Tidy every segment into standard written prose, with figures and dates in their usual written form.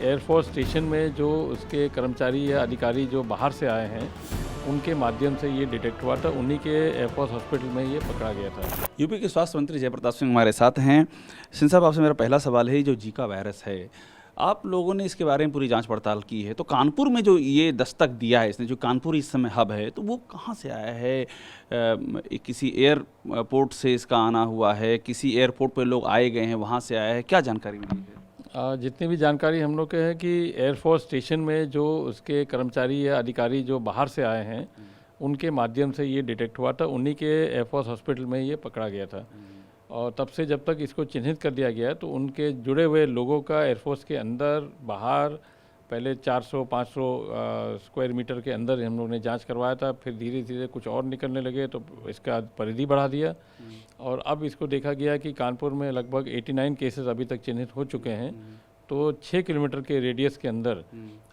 Air force station में जो उसके कर्मचारी या अधिकारी जो बाहर से आए हैं उनके माध्यम से ये डिटेक्ट हुआ था। उन्हीं के एयरफोर्स हॉस्पिटल में ये पकड़ा गया था। यूपी के स्वास्थ्य मंत्री जयप्रताप सिंह हमारे साथ हैं। सिंह साहब, आपसे मेरा पहला सवाल है, जो जीका वायरस है, आप लोगों ने इसके बारे में पूरी जांच पड़ताल की है, तो कानपुर में जो ये दस्तक दिया है इसने, जो कानपुर इस समय हब है, तो वो कहाँ से आया है? किसी एयरपोर्ट से इसका आना हुआ है? किसी एयरपोर्ट पर लोग आए गए हैं, वहाँ से आया है? क्या जानकारी मिली है? जितनी भी जानकारी हम लोग के है कि एयरफोर्स स्टेशन में जो उसके कर्मचारी या अधिकारी जो बाहर से आए हैं उनके माध्यम से ये डिटेक्ट हुआ था। उन्हीं के एयरफोर्स हॉस्पिटल में ये पकड़ा गया था। और तब से जब तक इसको चिन्हित कर दिया गया तो उनके जुड़े हुए लोगों का एयरफोर्स के अंदर बाहर पहले 400-500 स्क्वायर मीटर के अंदर हम लोग ने जांच करवाया था। फिर धीरे धीरे कुछ और निकलने लगे तो इसका परिधि बढ़ा दिया और अब इसको देखा गया कि कानपुर में लगभग 89 केसेस अभी तक चिन्हित हो चुके हैं। तो 6 किलोमीटर के रेडियस के अंदर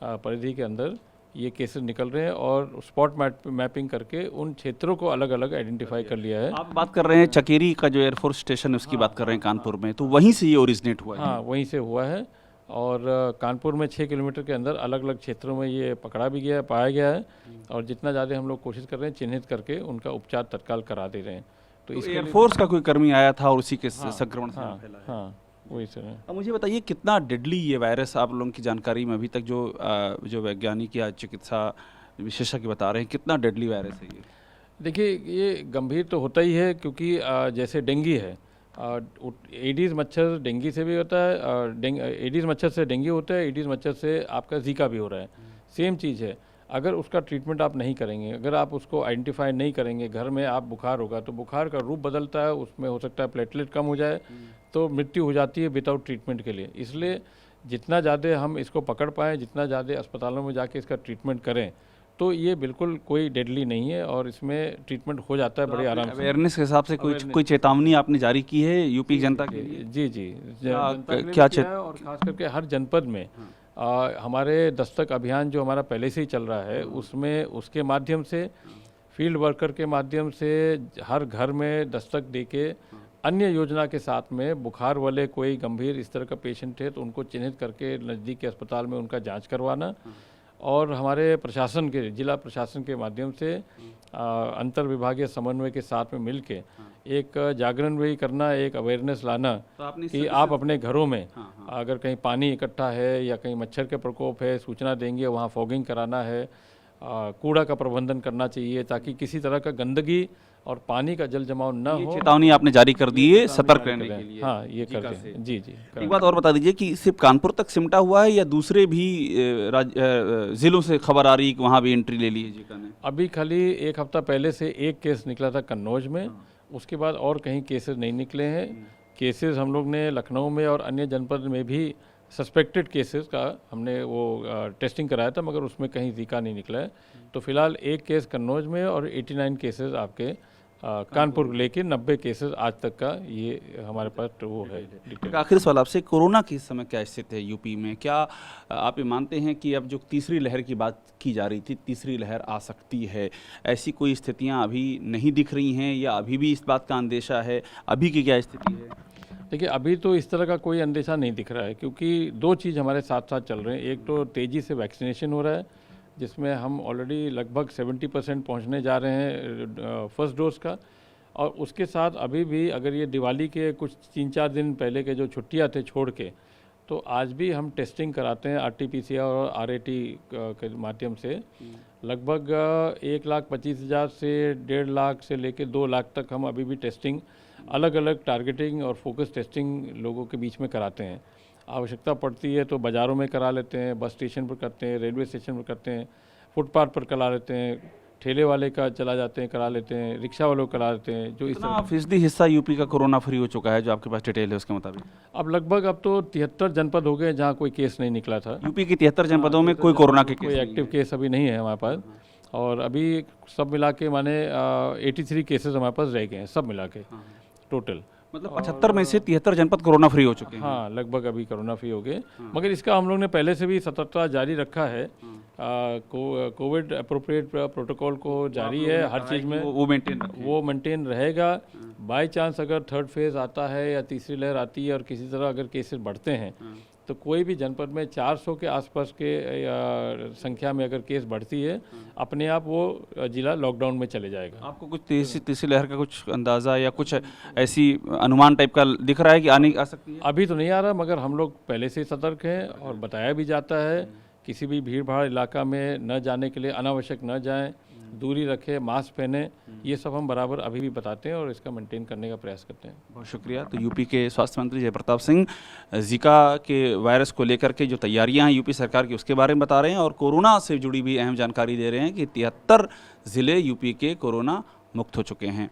परिधि के अंदर ये केसेस निकल रहे हैं और स्पॉट मैपिंग करके उन क्षेत्रों को अलग अलग आइडेंटिफाई कर लिया है। आप बात कर रहे हैं चकेरी का जो एयरफोर्स स्टेशन है उसकी बात कर रहे हैं कानपुर में, तो वहीं से ये ओरिजिनेट हुआ है? हाँ, वहीं से हुआ है। और कानपुर में 6 किलोमीटर के अंदर अलग अलग क्षेत्रों में ये पकड़ा भी गया है, पाया गया है। और जितना ज़्यादा हम लोग कोशिश कर रहे हैं चिन्हित करके उनका उपचार तत्काल करा दे रहे हैं। तो एयरफोर्स का कोई कर्मी आया था और उसी के संक्रमण से फैला है? हाँ, वही सर है। अब मुझे बताइए, कितना डेडली ये वायरस आप लोगों की जानकारी में अभी तक जो वैज्ञानिक या चिकित्सा विशेषज्ञ बता रहे हैं, कितना डेडली वायरस है ये? देखिए, ये गंभीर तो होता ही है क्योंकि जैसे डेंगू है, एडीज़ मच्छर डेंगू से भी होता है, एडीज़ मच्छर से डेंगू होता है, एडीज़ मच्छर से आपका जीका भी हो रहा है। सेम चीज़ है। अगर उसका ट्रीटमेंट आप नहीं करेंगे, अगर आप उसको आइडेंटिफाई नहीं करेंगे, घर में आप बुखार होगा तो बुखार का रूप बदलता है, उसमें हो सकता है प्लेटलेट कम हो जाए तो मृत्यु हो जाती है विदाउट ट्रीटमेंट के लिए। इसलिए जितना ज़्यादा हम इसको पकड़ पाएँ, जितना ज़्यादा अस्पतालों में जाके इसका ट्रीटमेंट करें, तो ये बिल्कुल कोई डेडली नहीं है और इसमें ट्रीटमेंट हो जाता है बड़े आराम से। अवेयरनेस के हिसाब से कोई चेतावनी आपने जारी की है यूपी जनता के लिए? जी, क्या और खास करके हर जनपद में हमारे दस्तक अभियान जो हमारा पहले से ही चल रहा है उसमें उसके माध्यम से फील्ड वर्कर के माध्यम से हर घर में दस्तक देके अन्य योजना के साथ में बुखार वाले कोई गंभीर इस तरह का पेशेंट है तो उनको चिन्हित करके नज़दीक के अस्पताल में उनका जांच करवाना और हमारे प्रशासन के जिला प्रशासन के माध्यम से अंतर विभागीय समन्वय के साथ में मिलके एक जागरण भी करना, एक अवेयरनेस लाना कि आप अपने घरों में अगर कहीं पानी इकट्ठा है या कहीं मच्छर के प्रकोप है सूचना देंगे, वहाँ फॉगिंग कराना है, कूड़ा का प्रबंधन करना चाहिए ताकि किसी तरह का गंदगी और पानी का जल जमाव न हो। चेतावनी आपने जारी कर दी है सतर्क रहने के लिए? हाँ, ये कर दें। जी। एक बात और बता दीजिए कि सिर्फ कानपुर तक सिमटा हुआ है या दूसरे भी जिलों से खबर आ रही है कि वहाँ भी एंट्री ले ली है जीका ने? अभी खाली एक हफ्ता पहले से एक केस निकला था कन्नौज में, उसके बाद और कहीं केसेस नहीं निकले हैं। केसेस हम लोग ने लखनऊ में और अन्य जनपद में भी सस्पेक्टेड केसेस का हमने वो टेस्टिंग कराया था मगर उसमें कहीं जीका नहीं निकला है। तो फिलहाल एक केस कन्नौज में और 89 केसेस आपके कानपुर लेके 90 केसेस आज तक का ये हमारे पास तो वो है। आखिरी सवाल आपसे, कोरोना की इस समय क्या स्थिति है यूपी में? क्या आप ये मानते हैं कि अब जो तीसरी लहर की बात की जा रही थी, तीसरी लहर आ सकती है, ऐसी कोई स्थितियां अभी नहीं दिख रही हैं या अभी भी इस बात का अंदेशा है? अभी की क्या स्थिति है? देखिए, अभी तो इस तरह का कोई अंदेशा नहीं दिख रहा है क्योंकि दो चीज़ हमारे साथ साथ चल रहे हैं। एक तो तेज़ी से वैक्सीनेशन हो रहा है जिसमें हम ऑलरेडी लगभग 70% पहुंचने जा रहे हैं फर्स्ट डोज का, और उसके साथ अभी भी अगर ये दिवाली के कुछ 3-4 दिन पहले के जो छुट्टियां थे छोड़ के, तो आज भी हम टेस्टिंग कराते हैं RT-PCR और RAT के माध्यम से। लगभग 1,25,000 से 1.5 लाख से लेकर 2 लाख तक हम अभी भी टेस्टिंग अलग अलग टारगेटिंग और फोकस टेस्टिंग लोगों के बीच में कराते हैं। आवश्यकता पड़ती है तो बाज़ारों में करा लेते हैं, बस स्टेशन पर करते हैं, रेलवे स्टेशन पर करते हैं, फुटपाथ पर करा लेते हैं, ठेले वाले का चला जाते हैं करा लेते हैं, रिक्शा वालों को करा लेते हैं। जो इस फीसदी हिस्सा यूपी का कोरोना फ्री हो चुका है जो आपके पास डिटेल है उसके मुताबिक? अब लगभग अब तो 73 जनपद हो गए जहाँ कोई केस नहीं निकला था। यूपी के 73 जनपदों में कोई कोरोना के कोई एक्टिव केस अभी नहीं है हमारे पास, और अभी सब मिला के माने 83 केसेस हमारे पास रह गए हैं सब मिला के टोटल। मतलब 75 में से 73 जनपद कोरोना फ्री हो चुके हैं? हाँ, लगभग अभी कोरोना फ्री हो गए। मगर इसका हम लोग ने पहले से भी सतर्कता जारी रखा है। कोविड अप्रोप्रिएट प्रोटोकॉल को जारी है हर चीज़ में, वो मेंटेन रहेगा। बाय चांस अगर थर्ड फेज़ आता है या तीसरी लहर आती है और किसी तरह अगर केसेस बढ़ते हैं तो कोई भी जनपद में 400 के आसपास के संख्या में अगर केस बढ़ती है, अपने आप वो जिला लॉकडाउन में चले जाएगा। आपको कुछ तीसरी लहर का कुछ अंदाज़ा या कुछ ऐसी अनुमान टाइप का दिख रहा है कि आने आ सकती है? अभी तो नहीं आ रहा, मगर हम लोग पहले से सतर्क हैं और बताया भी जाता है किसी भी भीड़ भाड़ इलाका में न जाने के लिए, अनावश्यक न जाएं, दूरी रखें, मास्क पहने, ये सब हम बराबर अभी भी बताते हैं और इसका मेंटेन करने का प्रयास करते हैं। बहुत शुक्रिया। तो यूपी के स्वास्थ्य मंत्री जयप्रताप सिंह जीका के वायरस को लेकर के जो तैयारियां हैं यूपी सरकार की उसके बारे में बता रहे हैं और कोरोना से जुड़ी भी अहम जानकारी दे रहे हैं कि 73 ज़िले यूपी के कोरोना मुक्त हो चुके हैं।